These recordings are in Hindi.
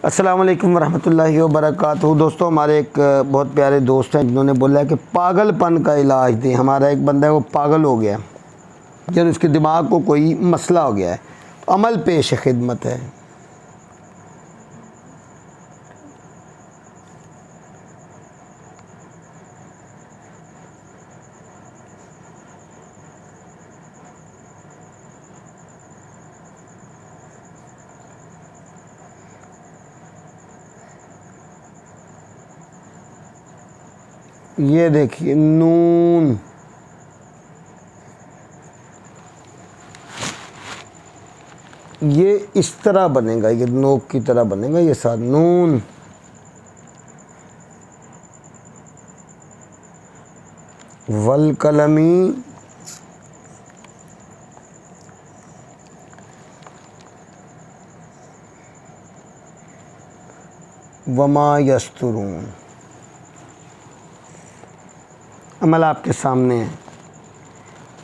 अस्सलाम वालेकुम वरहमतुल्लाहि वबरकातुहू। दोस्तों, हमारे एक बहुत प्यारे दोस्त हैं जिन्होंने बोला है कि पागलपन का इलाज दें। हमारा एक बंदा है वो पागल हो गया है, यानी उसके दिमाग को कोई मसला हो गया है। तो अमल पेश खिदमत है। ये देखिए नून, ये इस तरह बनेगा, ये नोक की तरह बनेगा। ये साथ नून, वल कलमी, वमा यस्तुरून। अमल आपके सामने है।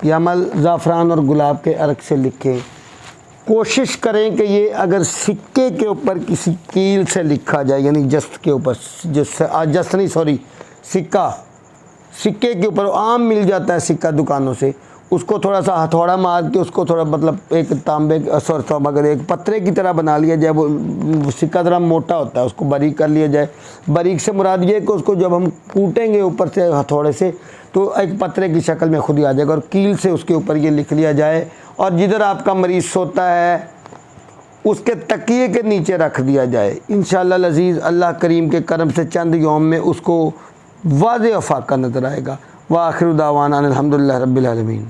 ये अमल ज़ाफ़रान और गुलाब के अर्क से लिखें। कोशिश करें कि ये अगर सिक्के के ऊपर किसी कील से लिखा जाए, यानी जस्त के ऊपर, जिससे जस्त नहीं सॉरी सिक्का, सिक्के के ऊपर आम मिल जाता है सिक्का दुकानों से, उसको थोड़ा सा हथौड़ा मार के उसको थोड़ा मतलब एक तांबे अगर एक पत्रे की तरह बना लिया जाए, वो सिक्का थोड़ा मोटा होता है, उसको बारीक कर लिया जाए। बारीक से मुराद ये कि उसको जब हम कूटेंगे ऊपर से हथौड़े से तो एक पत्रे की शक्ल में खुद ही आ जाएगा, और कील से उसके ऊपर ये लिख लिया जाए, और जिधर आपका मरीज़ सोता है उसके तकिए के नीचे रख दिया जाए। इंशाअल्लाह लज़ीज़ अल्लाह करीम के करम से चंद यौम में उसको वाज़े फाका नज़र आएगा। व आखिर दावाना अनिल हम्दुलिल्लाहि रब्बिल आलमीन।